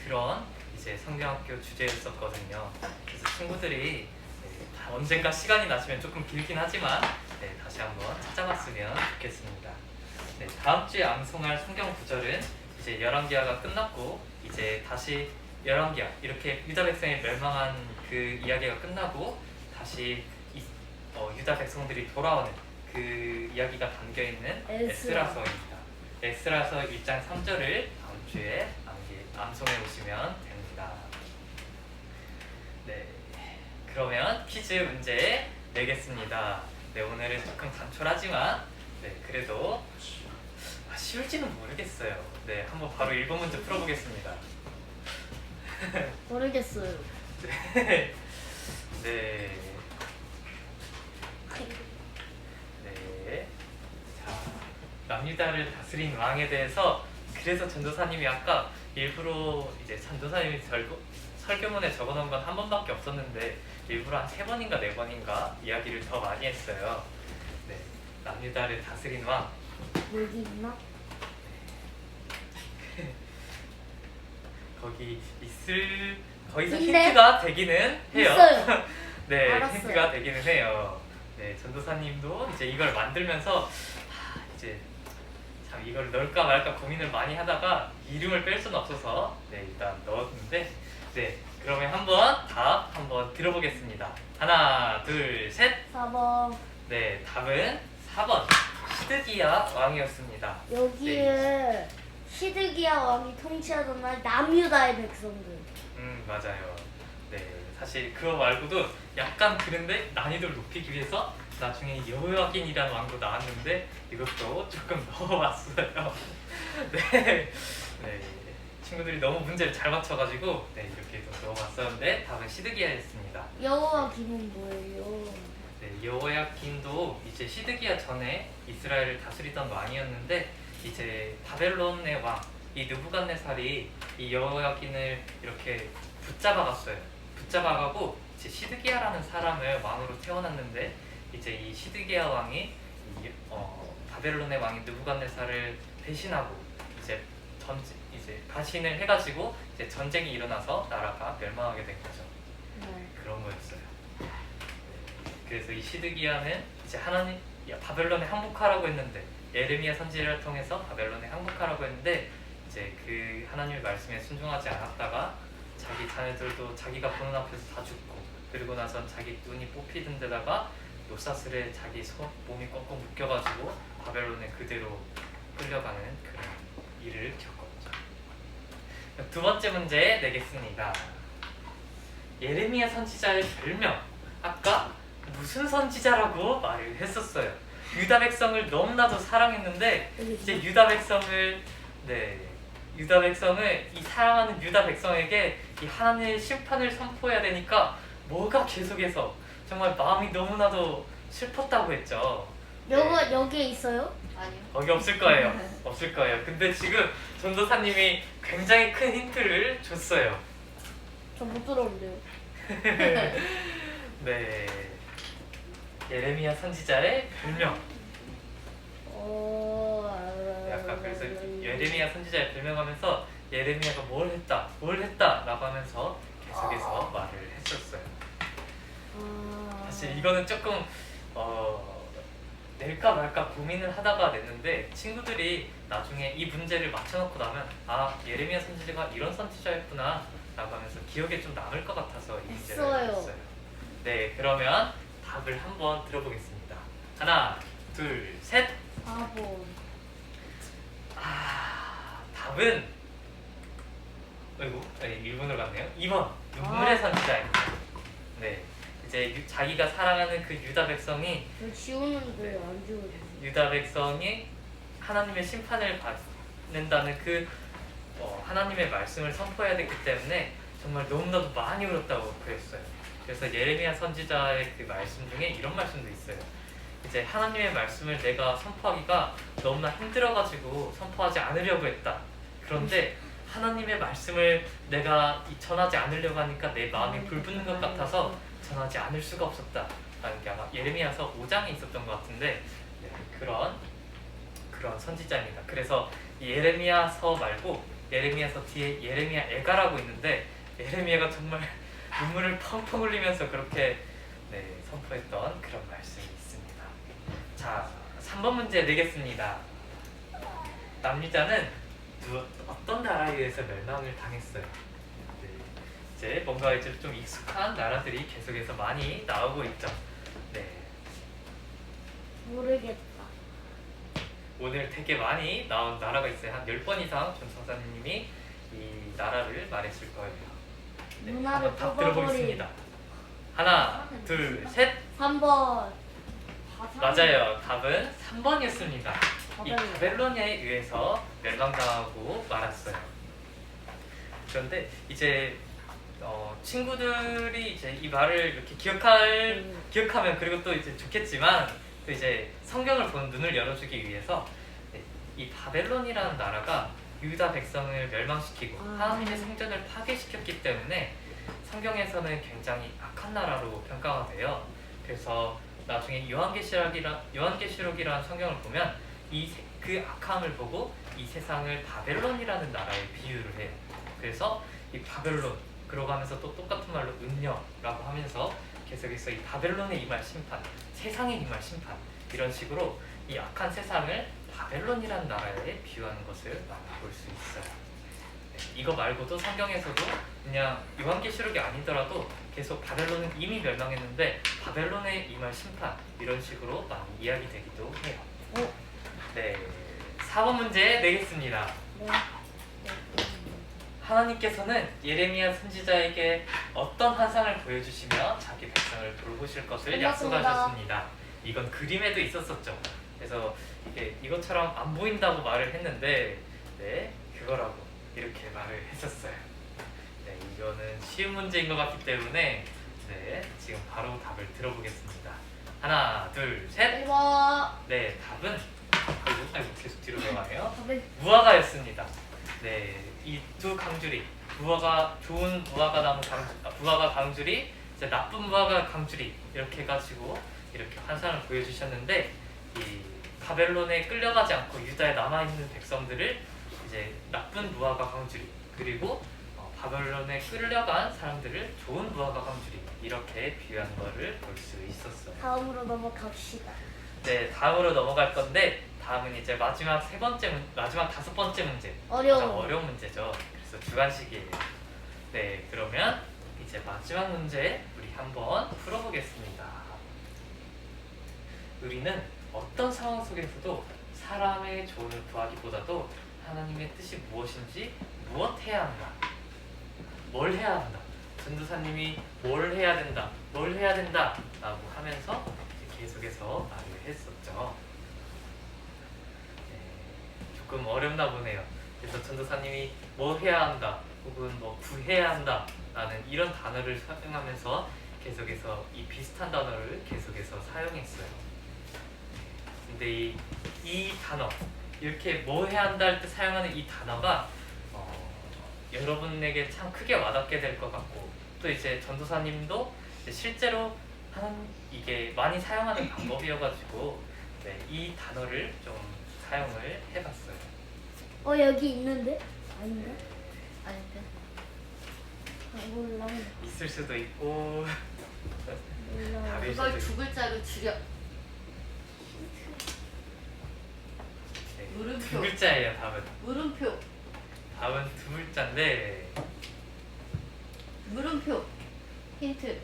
Speaker 1: 그런 이제 성경학교 주제였었거든요. 그래서 친구들이 다 언젠가 시간이 나시면 조금 길긴 하지만 다시 한번 찾아봤으면 좋겠습니다. 다음 주에 암송할 성경 구절은 이제 열왕기하가 끝났고 이제 다시 열왕기하 이렇게 유다 백성이 멸망한 그 이야기가 끝나고 다시 유다 백성들이 돌아오는 그 이야기가 담겨 있는 에스라서입니다. 에스라서 1장 3절을 다음 주에 암송해 보시면 됩니다. 네, 그러면 퀴즈 문제 내겠습니다. 네, 오늘은 조금 단촐하지만 그래도 쉬울지는 모르겠어요. 네, 한번 바로 1번 문제 풀어보겠습니다.
Speaker 2: 모르겠어요.
Speaker 1: 네. 네. 네. 자, 남유다를 다스린 왕에 대해서 그래서 전도사님이 아까 일부러 이제 전도사님이 설교문에 적어놓은 건 한 번밖에 없었는데 일부러 한 3번인가 4번인가 이야기를 더 많이 했어요. 네. 남유다를 다스린 왕.
Speaker 2: 여기 있나?
Speaker 1: 거기 있을 거기서
Speaker 2: 있네?
Speaker 1: 힌트가 되기는 해요.
Speaker 2: 있어요.
Speaker 1: 네,
Speaker 2: 알았어요.
Speaker 1: 힌트가 되기는 해요. 네, 전도사님도 이제 이걸 만들면서 이제 참 이걸 넣을까 말까 고민을 많이 하다가 이름을 뺄 수는 없어서 일단 넣었는데 그러면 답 한번 들어보겠습니다. 하나, 둘, 셋.
Speaker 2: 4번.
Speaker 1: 네, 답은 4번 시드기야 왕이었습니다.
Speaker 2: 여기에 시드기야 왕이 통치하던 날 남유다의 백성들.
Speaker 1: 맞아요. 네, 사실 그거 말고도 약간 그런데 난이도를 높이기 위해서 나중에 여호야긴이라는 왕도 나왔는데 이것도 조금 넣어봤어요. 네, 친구들이 너무 문제를 잘 맞춰가지고 이렇게 좀 넣어봤었는데 답은 시드기야였습니다.
Speaker 2: 여호야김은 뭐예요?
Speaker 1: 네, 여호야긴도 이제 시드기야 전에 이스라엘을 다스리던 왕이었는데 이제 바벨론의 왕 이 느부갓네살이 이 여호야긴을 이렇게 붙잡아갔어요. 붙잡아가고 이제 시드기야라는 사람을 왕으로 태어났는데 이제 이 시드기야 왕이 바벨론의 왕이 느부갓네살을 배신하고 이제 가신을 해가지고 이제 전쟁이 일어나서 나라가 멸망하게 된 거죠.
Speaker 2: 네.
Speaker 1: 그런 거였어요. 그래서 이 시드기야는 이제 바벨론에 항복하라고 했는데 예레미야 선지자를 통해서 바벨론에 항복하라고 했는데 이제 그 하나님의 말씀에 순종하지 않았다가 자기 자녀들도 자기가 보는 앞에서 다 죽고 그리고 나선 자기 눈이 뽑히던 데다가 요사슬에 자기 몸이 꽁꽁 묶여가지고 바벨론에 그대로 끌려가는 그런 일을 겪었죠. 두 번째 문제 내겠습니다. 예레미야 선지자의 별명 아까 무슨 선지자라고 말을 했었어요. 유다 백성을 너무나도 사랑했는데 이제 유다 백성을 이 사랑하는 유다 백성에게 이 하나님의 심판을 선포해야 되니까 뭐가 계속해서 정말 마음이 너무나도 슬펐다고 했죠.
Speaker 2: 여기에 있어요?
Speaker 3: 아니요.
Speaker 1: 거기 없을 거예요. 없을 거예요. 근데 지금 전도사님이 굉장히 큰 힌트를 줬어요.
Speaker 2: 저 못 들어온대요.
Speaker 1: 네. 예레미야 선지자의 별명. 아까 그래서 예레미야 선지자의 별명하면서 예레미야가 뭘 했다 라고 하면서 계속해서 말을 했었어요. 사실 이거는 조금 낼까 말까 고민을 하다가 냈는데 친구들이 나중에 이 문제를 맞춰놓고 나면 예레미야 선지자가 이런 선지자였구나 라고 하면서 기억에 좀 남을 것 같아서 이 문제를 했어요. 네, 그러면 답을 한번 들어보겠습니다. 하나, 둘, 셋.
Speaker 2: 4번.
Speaker 1: 답은 1번으로 갔네요. 2번 눈물의 선지자입니다. 네, 이제 자기가 사랑하는 그 유다 백성이
Speaker 2: 저 지우는데 안 지워져.
Speaker 1: 유다 백성이 하나님의 심판을 받는다는 그 하나님의 말씀을 선포해야 되기 때문에 정말 너무나도 많이 울었다고 그랬어요. 그래서 예레미야 선지자의 그 말씀 중에 이런 말씀도 있어요. 이제 하나님의 말씀을 내가 선포하기가 너무나 힘들어가지고 선포하지 않으려고 했다. 그런데 하나님의 말씀을 내가 전하지 않으려고 하니까 내 마음이 불붙는 것 같아서 전하지 않을 수가 없었다. 라는 게 아마 예레미야서 5장에 있었던 것 같은데, 네, 그런 선지자입니다. 그래서 이 예레미야서 말고 예레미야서 뒤에 예레미야 애가라고 있는데, 예레미야가 정말 눈물을 펑펑 흘리면서 그렇게 선포했던 그런 말씀이 있습니다. 자, 3번 문제 내겠습니다. 남유다는 어떤 나라에 의해서 멸망을 당했어요? 네, 이제 뭔가 이제 좀 익숙한 나라들이 계속해서 많이 나오고 있죠. 네,
Speaker 2: 모르겠다.
Speaker 1: 오늘 되게 많이 나온 나라가 있어요. 한 10번 이상 전성사님이 이 나라를 말했을 거예요. 네,
Speaker 2: 문화를
Speaker 1: 한번 답
Speaker 2: 뽑아버린.
Speaker 1: 들어보겠습니다. 하나, 둘, 셋.
Speaker 2: 3번.
Speaker 1: 맞아요. 답은 3번이었습니다. 이 바벨론에 의해서 멸망당하고 말았어요. 그런데 이제 친구들이 이제 이 말을 이렇게 기억하면 그리고 또 이제 좋겠지만, 또 이제 성경을 보는 눈을 열어주기 위해서 이 바벨론이라는 나라가 유다 백성을 멸망시키고 하나님의 성전을 파괴시켰기 때문에 성경에서는 굉장히 악한 나라로 평가가 돼요. 그래서 나중에 요한계시록이라는 성경을 보면 그 악함을 보고 이 세상을 바벨론이라는 나라에 비유를 해요. 그래서 이 바벨론, 그러고 하면서 또 똑같은 말로 은녀라고 하면서 계속해서 이 바벨론에 임할 심판, 세상에 임할 심판, 이런 식으로 이 악한 세상을 바벨론이라는 나라에 비유하는 것을 많이 볼 수 있어요. 네, 이거 말고도 성경에서도 그냥 요한계시록이 아니더라도 계속 바벨론은 이미 멸망했는데 바벨론에 임할 심판, 이런 식으로 많이 이야기되기도 해요. 네, 4번 문제 내겠습니다.
Speaker 2: 네.
Speaker 1: 하나님께서는 예레미야 선지자에게 어떤 환상을 보여주시며 자기 백성을 돌보실 것을
Speaker 2: 끝났습니다.
Speaker 1: 약속하셨습니다. 이건 그림에도 있었었죠. 그래서 이것처럼 안 보인다고 말을 했는데, 네, 그거라고 이렇게 말을 했었어요. 네, 이거는 쉬운 문제인 것 같기 때문에 지금 바로 답을 들어보겠습니다. 하나, 둘, 셋.
Speaker 2: 1번.
Speaker 1: 네, 답은 아이고 계속 뒤로 들어가네요.
Speaker 2: 답은
Speaker 1: 무화과였습니다. 네, 이 두 강주리, 좋은 무화과 강주리, 이제 나쁜 무화과 강주리, 이렇게 해가지고 이렇게 환상을 보여주셨는데, 이 바벨론에 끌려가지 않고 유다에 남아 있는 백성들을 이제 나쁜 무화과 강주리, 그리고 바벨론에 끌려간 사람들을 좋은 무화과 강주리, 이렇게 비유한 거를 볼 수 있었어요.
Speaker 2: 다음으로 넘어갑시다.
Speaker 1: 네, 다음으로 넘어갈 건데, 다음은 이제 마지막 5번째 문제.
Speaker 2: 어려운.
Speaker 1: 가장 어려운 문제죠. 그래서 주관식이에요. 네, 그러면 이제 마지막 문제 우리 한번 풀어보겠습니다. 우리는 어떤 상황 속에서도 사람의 조언을 구하기보다도 하나님의 뜻이 무엇인지 무엇 해야 한다, 뭘 해야 한다, 전도사님이 뭘 해야 된다 라고 하면서 계속해서 말을 했었죠. 조금 어렵나 보네요. 그래서 전도사님이 뭐 해야 한다 혹은 뭐 구해야 한다 라는 이런 단어를 사용하면서 계속해서 이 비슷한 단어를 계속해서 사용했어요. 근데 이 단어, 이렇게 뭐 해야 한다 할 때 사용하는 이 단어가 여러분에게 참 크게 와닿게 될 것 같고, 또 이제 전도사님도 이제 실제로 이게 많이 사용하는 방법이어가지고 이 단어를 좀 사용을 해봤어요.
Speaker 2: 여기 있는데? 아닌가?
Speaker 3: 아닌데.
Speaker 2: 몰라.
Speaker 1: 있을 수도 있고
Speaker 2: 몰라.
Speaker 1: 답일
Speaker 3: 그걸
Speaker 1: 수도
Speaker 3: 두 글자로 줄여.
Speaker 1: 있고.
Speaker 3: 물음표.
Speaker 1: 두 글자예요.
Speaker 3: 물음표.
Speaker 1: 답은 두 글자인데
Speaker 3: 물음표. 힌트.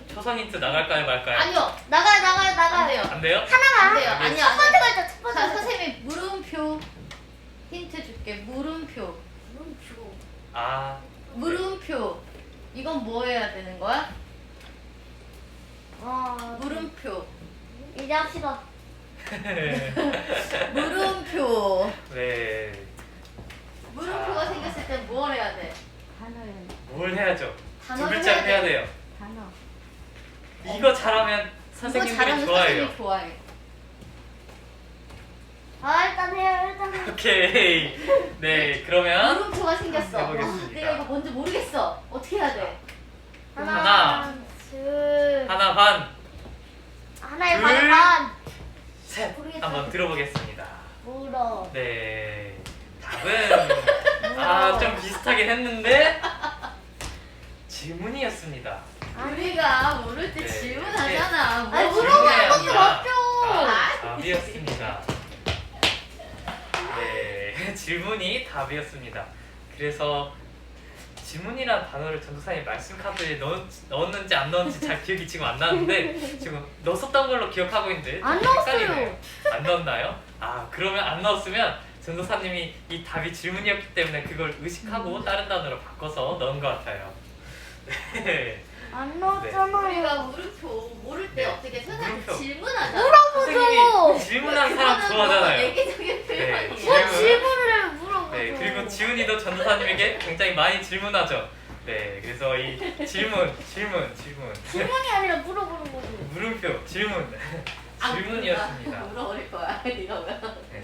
Speaker 1: 초성 힌트 나갈까요 말까요?
Speaker 3: 아니요.
Speaker 2: 나가.
Speaker 3: 안 돼요.
Speaker 1: 안 돼요?
Speaker 3: 안 돼요.
Speaker 1: 알겠습니다.
Speaker 3: 아니요.
Speaker 2: 첫 번째 글자, 첫 번째
Speaker 3: 자,
Speaker 2: 글자.
Speaker 3: 선생님이 물음표. 힌트 줄게. 물음표.
Speaker 2: 물음표.
Speaker 1: 아,
Speaker 3: 물음표. 이건 뭐 해야 되는 거야?
Speaker 2: 물음표.
Speaker 3: 물음표.
Speaker 2: 이제 합시다.
Speaker 3: 물음표.
Speaker 1: 네.
Speaker 3: 물음표가 생겼을 때 뭘 해야 돼?
Speaker 2: 단어연.
Speaker 1: 뭘 해야죠? 두
Speaker 3: 단어를
Speaker 1: 글자를 해야
Speaker 3: 해야 돼.
Speaker 1: 돼요.
Speaker 4: 단어.
Speaker 1: 이거 잘하면
Speaker 3: 이거
Speaker 1: 선생님들이
Speaker 3: 잘하면
Speaker 1: 좋아해요.
Speaker 3: 선생님이 좋아해.
Speaker 2: 일단 해요. 일단 해요.
Speaker 1: 오케이. 네, 그러면
Speaker 3: 물음표가 생겼어.
Speaker 1: 해보겠습니다.
Speaker 3: 와, 내가 이거 뭔지 모르겠어. 어떻게 해야 돼?
Speaker 1: 하나,
Speaker 2: 둘,
Speaker 1: 하나 반,
Speaker 2: 하나에
Speaker 1: 둘.
Speaker 2: 반.
Speaker 1: 셋.
Speaker 2: 모르겠다.
Speaker 1: 한번 들어보겠습니다.
Speaker 2: 물어.
Speaker 1: 네, 답은 좀 비슷하긴 했는데 질문이었습니다.
Speaker 3: 우리가 모를 때
Speaker 1: 네.
Speaker 3: 질문하잖아.
Speaker 2: 아니,
Speaker 3: 뭐
Speaker 2: 물어보는 것도
Speaker 1: 질문이
Speaker 2: 맞죠.
Speaker 1: 아니라 답이었습니다. 네, 질문이 답이었습니다. 그래서 질문이란 단어를 전도사님 말씀 카드에 넣었는지 안 넣었는지 잘 기억이 지금 안 나는데 지금 넣었었던 걸로 기억하고 있는데
Speaker 2: 안
Speaker 1: 좀
Speaker 2: 넣었어요.
Speaker 1: 헷갈리네요. 안 넣었나요? 그러면 안 넣었으면 전도사님이 이 답이 질문이었기 때문에 그걸 의식하고 다른 단어로 바꿔서 넣은 것 같아요. 네.
Speaker 2: 안 넣었잖아요.
Speaker 3: 우리가 물음표 모를 때
Speaker 1: 네.
Speaker 3: 어떻게 선생님한테
Speaker 1: 물음표.
Speaker 3: 질문하잖아.
Speaker 1: 선생님이 질문하는 사람 좋아하잖아요.
Speaker 3: 얘기적인
Speaker 1: 네,
Speaker 3: 표현이야.
Speaker 1: 질문.
Speaker 2: 질문을 해 물어보죠.
Speaker 1: 네, 그리고 지훈이도 전도사님에게 굉장히 많이 질문하죠. 네, 그래서 이 질문.
Speaker 2: 질문이 아니라 물어보는 거죠.
Speaker 1: 물음표, 질문. 질문이었습니다.
Speaker 3: 물어버릴 거야. 네가 왜?
Speaker 1: 네,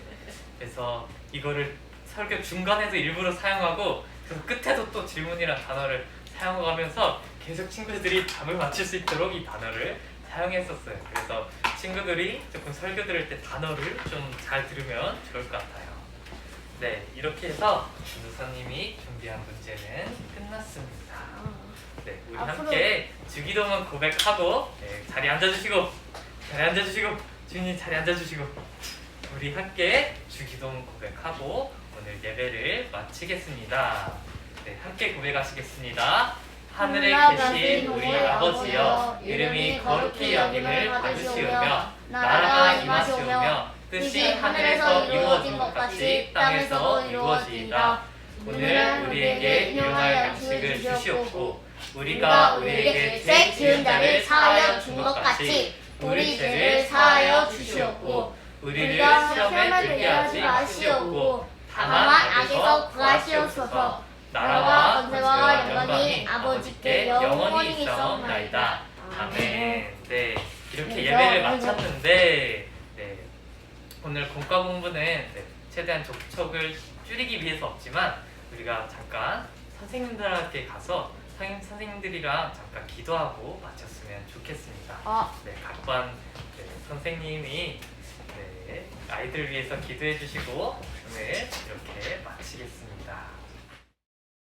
Speaker 1: 그래서 이거를 설교 중간에도 일부러 사용하고 그 끝에도 또 질문이란 단어를 사용하면서 계속 친구들이 답을 맞출 수 있도록 이 단어를 사용했었어요. 그래서 친구들이 조금 설교 들을 때 단어를 좀 잘 들으면 좋을 것 같아요. 네, 이렇게 해서 전도사님이 준비한 문제는 끝났습니다. 네, 우리
Speaker 2: 앞으로-
Speaker 1: 함께 주기도문 고백하고 자리에 앉아주시고 주인님 자리에 앉아주시고 우리 함께 주기도문 고백하고 오늘 예배를 마치겠습니다. 네, 함께 고백하시겠습니다. 하늘에 계신 우리 아버지여, 이름이 거룩히 여김을 받으시오며 나라가 임하시오며 뜻이 하늘에서 이루어진 것 같이 땅에서도 이루어지이다. 오늘 우리에게 일용할 양식을 주시옵고 우리가 우리에게 죄 지은 자를 사하여 준 것 같이 우리 죄를 사하여 주시옵고 우리를 시험에 들게 하지 마시옵고 다만 악에서 구하시옵소서. 나라와 권세와 영광이 아버지께 영원히 있사옵나이다. 아멘. 네, 이렇게 예배를 마쳤는데 오늘 공과 공부는 최대한 접촉을 줄이기 위해서 없지만 우리가 잠깐 선생님들한테 가서 선생님들이랑 잠깐 기도하고 마쳤으면 좋겠습니다. 네, 각반 선생님이 아이들을 위해서 기도해 주시고 오늘 이렇게 마치겠습니다.